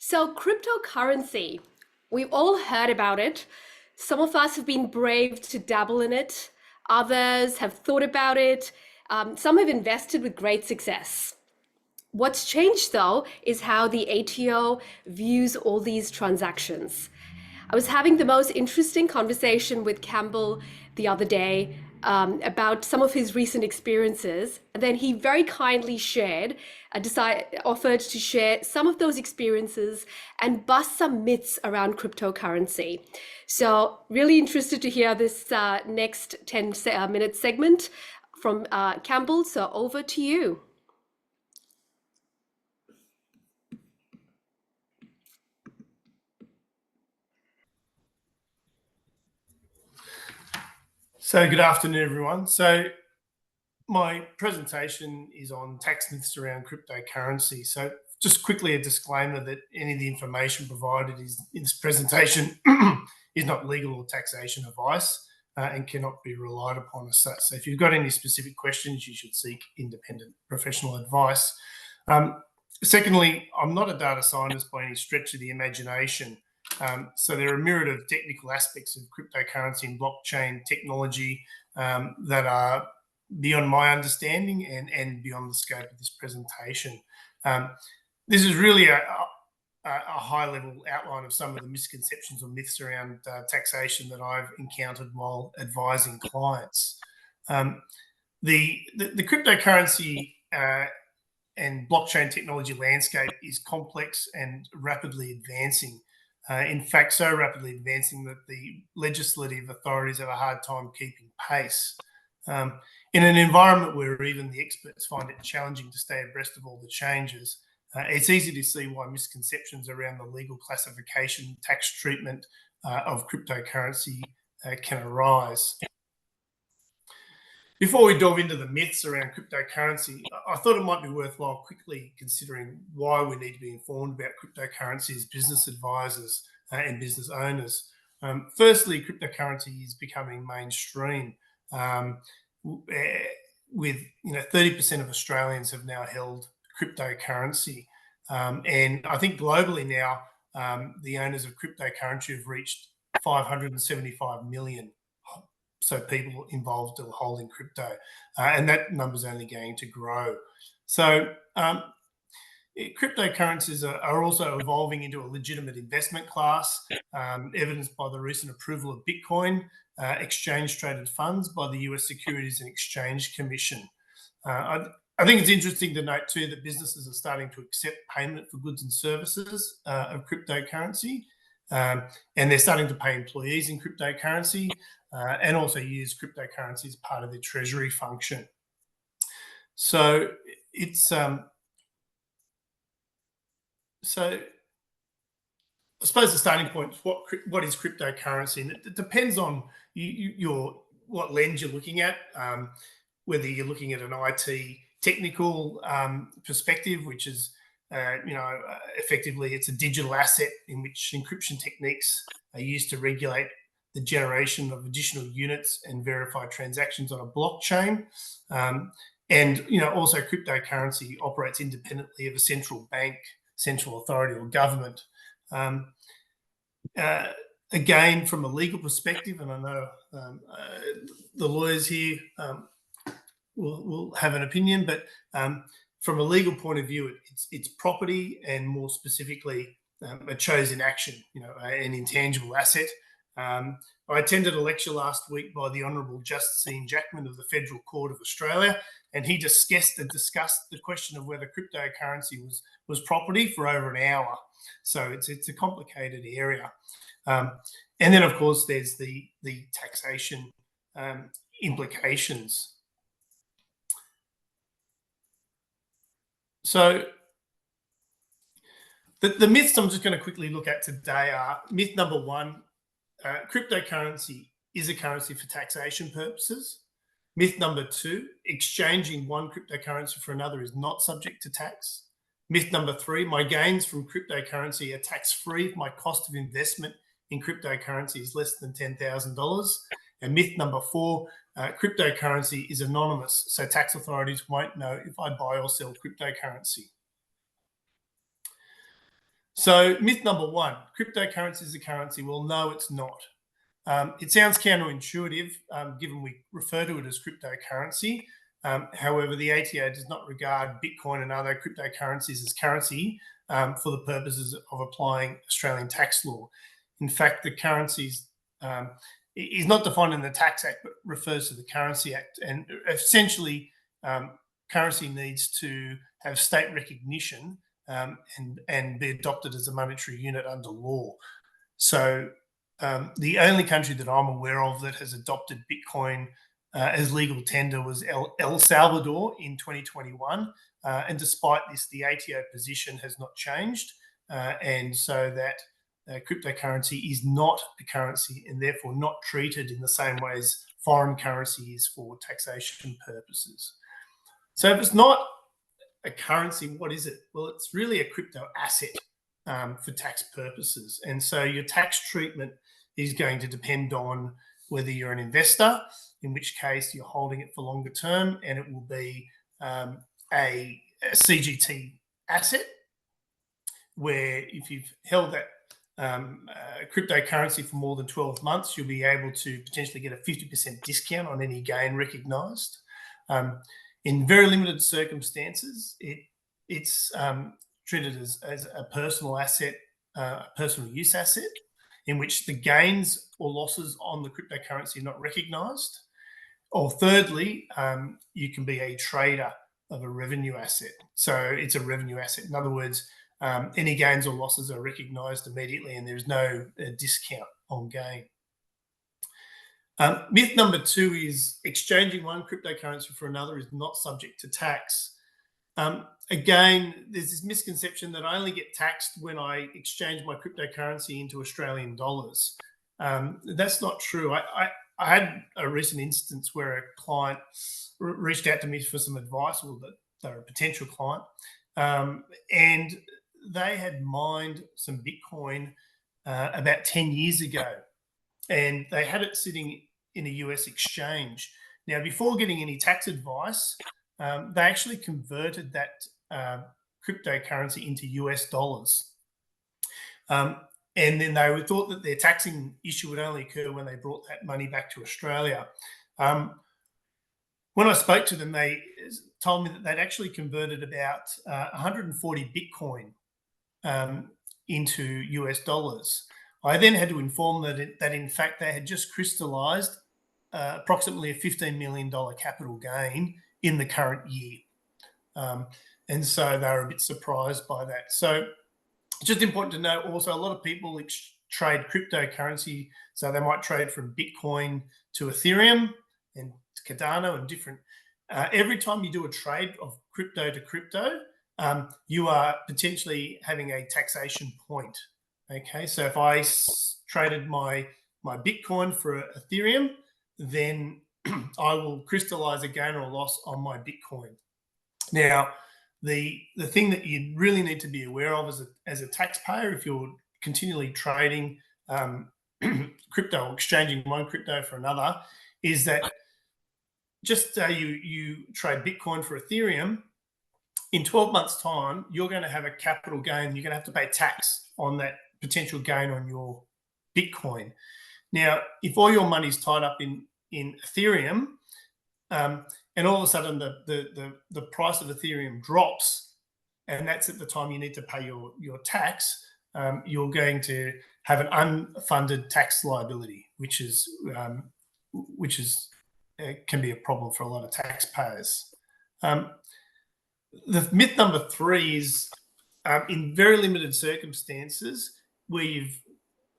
So, cryptocurrency, we've all heard about it. Some of us have been brave to dabble in it, others have thought about it, some have invested with great success. What's changed though is how the ATO views all these transactions. I was having the most interesting conversation with Campbell the other day about some of his recent experiences. And then he very kindly offered to share some of those experiences and bust some myths around cryptocurrency. So, really interested to hear this next 10-minute segment from Campbell. So, over to you. So good afternoon, everyone. So my presentation is on tax myths around cryptocurrency. So just quickly a disclaimer that any of the information provided in this presentation is not legal or taxation advice and cannot be relied upon as such. So if you've got any specific questions, you should seek independent professional advice. Secondly, I'm not a data scientist by any stretch of the imagination. So there are a myriad of technical aspects of cryptocurrency and blockchain technology that are beyond my understanding and beyond the scope of this presentation. This is really a high-level outline of some of the misconceptions or myths around taxation that I've encountered while advising clients. The cryptocurrency and blockchain technology landscape is complex and rapidly advancing. In fact, so rapidly advancing that the legislative authorities have a hard time keeping pace. In an environment where even the experts find it challenging to stay abreast of all the changes, it's easy to see why misconceptions around the legal classification, tax treatment of cryptocurrency can arise. Before we delve into the myths around cryptocurrency, I thought it might be worthwhile quickly considering why we need to be informed about cryptocurrency as business advisors and business owners. Firstly, cryptocurrency is becoming mainstream. With 30% of Australians have now held cryptocurrency, and I think globally now the owners of cryptocurrency have reached 575 million. So people involved are holding crypto, and that number is only going to grow. So cryptocurrencies are also evolving into a legitimate investment class, evidenced by the recent approval of Bitcoin, exchange-traded funds by the US Securities and Exchange Commission. I think it's interesting to note too that businesses are starting to accept payment for goods and services of cryptocurrency, and they're starting to pay employees in cryptocurrency and also use cryptocurrency as part of their treasury function. So it's so I suppose the starting point is what is cryptocurrency, and it depends on what lens you're looking at, whether you're looking at an IT technical perspective, which is effectively it's a digital asset in which encryption techniques are used to regulate the generation of additional units and verify transactions on a blockchain. And also cryptocurrency operates independently of a central bank, central authority or government. Again, from a legal perspective, and I know the lawyers here will have an opinion, but from a legal point of view, it's property, and more specifically, a chosen action, an intangible asset. I attended a lecture last week by the Honourable Justine Jackman of the Federal Court of Australia, and he discussed the question of whether cryptocurrency was property for over an hour. So it's a complicated area. And then, of course, there's the taxation implications. So the myths I'm just going to quickly look at today are: myth number one, cryptocurrency is a currency for taxation purposes. Myth number two, exchanging one cryptocurrency for another is not subject to tax. Myth number three, my gains from cryptocurrency are tax-free if my cost of investment in cryptocurrency is less than $10,000. And myth number four, cryptocurrency is anonymous, so tax authorities won't know if I buy or sell cryptocurrency. So myth number one, cryptocurrency is a currency. Well, no, it's not. It sounds counterintuitive, given we refer to it as cryptocurrency. However, the ATO does not regard Bitcoin and other cryptocurrencies as currency for the purposes of applying Australian tax law. In fact, the currencies is not defined in the Tax Act, but refers to the Currency Act. And essentially, currency needs to have state recognition and be adopted as a monetary unit under law. So the only country that I'm aware of that has adopted Bitcoin as legal tender was El Salvador in 2021. And despite this, the ATO position has not changed. And so that cryptocurrency is not a currency and therefore not treated in the same way as foreign currency is for taxation purposes. So if it's not a currency, what is it? Well, it's really a crypto asset for tax purposes. And so your tax treatment is going to depend on whether you're an investor, in which case you're holding it for longer term, and it will be a CGT asset, where if you've held that cryptocurrency for more than 12 months, you'll be able to potentially get a 50% discount on any gain recognised. In very limited circumstances, it's treated as a personal asset, a personal use asset, in which the gains or losses on the cryptocurrency are not recognised. Or thirdly, you can be a trader of a revenue asset. So it's a revenue asset. In other words, any gains or losses are recognised immediately and there's no discount on gain. Myth number two is exchanging one cryptocurrency for another is not subject to tax. Again, there's this misconception that I only get taxed when I exchange my cryptocurrency into Australian dollars. That's not true. I had a recent instance where a client reached out to me for some advice, or that they're a potential client, and they had mined some Bitcoin about 10 years ago, and they had it sitting in a US exchange. Now, before getting any tax advice, they actually converted that cryptocurrency into US dollars. And then they thought that their taxing issue would only occur when they brought that money back to Australia. When I spoke to them, they told me that they'd actually converted about 140 Bitcoin into US dollars. I then had to inform them that in fact they had just crystallized approximately a $15 million capital gain in the current year. And so they were a bit surprised by that. So it's just important to know also, a lot of people trade cryptocurrency. So they might trade from Bitcoin to Ethereum and Cardano and different. Every time you do a trade of crypto to crypto, you are potentially having a taxation point. Okay, so if I traded my Bitcoin for Ethereum, then I will crystallize a gain or loss on my Bitcoin. Now, the thing that you really need to be aware of as a taxpayer, if you're continually trading crypto, exchanging one crypto for another, is that just you trade Bitcoin for Ethereum, in 12 months' time, you're going to have a capital gain. You're going to have to pay tax on that potential gain on your Bitcoin. Now, if all your money's tied up in Ethereum, and all of a sudden the price of Ethereum drops, and that's at the time you need to pay your tax, you're going to have an unfunded tax liability, which can be a problem for a lot of taxpayers. The myth number three is in very limited circumstances where you've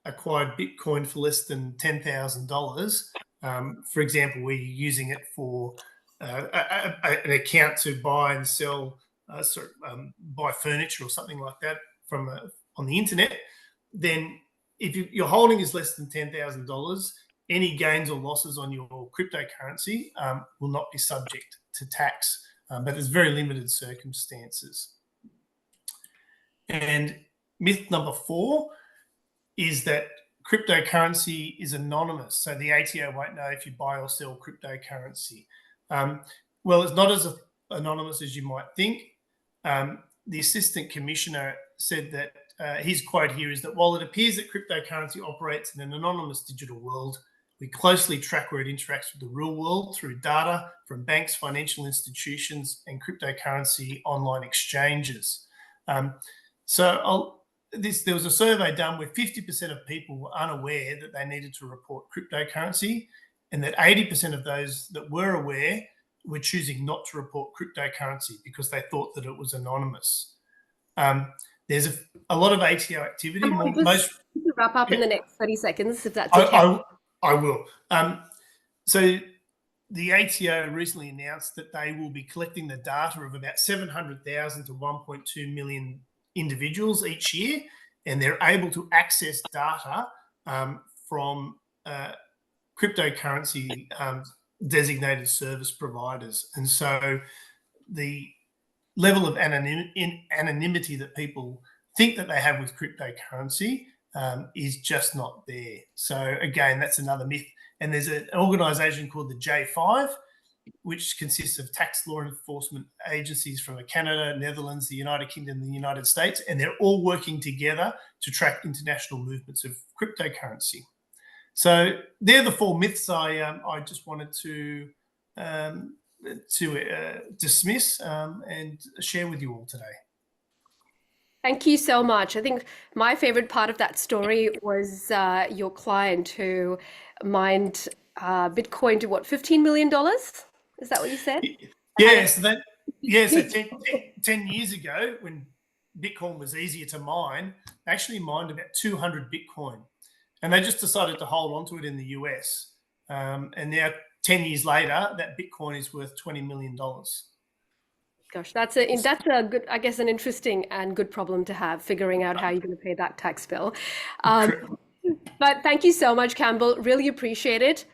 acquired Bitcoin for less than $10,000, for example, where you're using it for an account to buy and sell, buy furniture or something like that from on the internet, then if your holding is less than $10,000, any gains or losses on your cryptocurrency will not be subject to tax. But there's very limited circumstances. And myth number four is that cryptocurrency is anonymous. So the ATO won't know if you buy or sell cryptocurrency. Well, it's not as anonymous as you might think. The Assistant Commissioner said that his quote here is that while it appears that cryptocurrency operates in an anonymous digital world, we closely track where it interacts with the real world through data from banks, financial institutions, and cryptocurrency online exchanges. There was a survey done where 50% of people were unaware that they needed to report cryptocurrency, and that 80% of those that were aware were choosing not to report cryptocurrency because they thought that it was anonymous. There's a lot of ATO activity. Just to wrap up in the next 30 seconds, if that's okay. I will. So the ATO recently announced that they will be collecting the data of about 700,000 to 1.2 million individuals each year, and they're able to access data from cryptocurrency designated service providers. And so the level of anonymity that people think that they have with cryptocurrency is just not there. So again, that's another myth. And there's an organisation called the J5, which consists of tax law enforcement agencies from Canada, Netherlands, the United Kingdom, and the United States, and they're all working together to track international movements of cryptocurrency. So they're the four myths I just wanted to dismiss and share with you all today. Thank you so much. I think my favorite part of that story was your client who mined Bitcoin to what, $15 million? Is that what you said? Yeah, so 10 years ago, when Bitcoin was easier to mine, they actually mined about 200 Bitcoin. And they just decided to hold on to it in the US. And now, 10 years later, that Bitcoin is worth $20 million. Gosh, that's a good, I guess, an interesting and good problem to have, figuring out how you're going to pay that tax bill. But thank you so much, Campbell. Really appreciate it.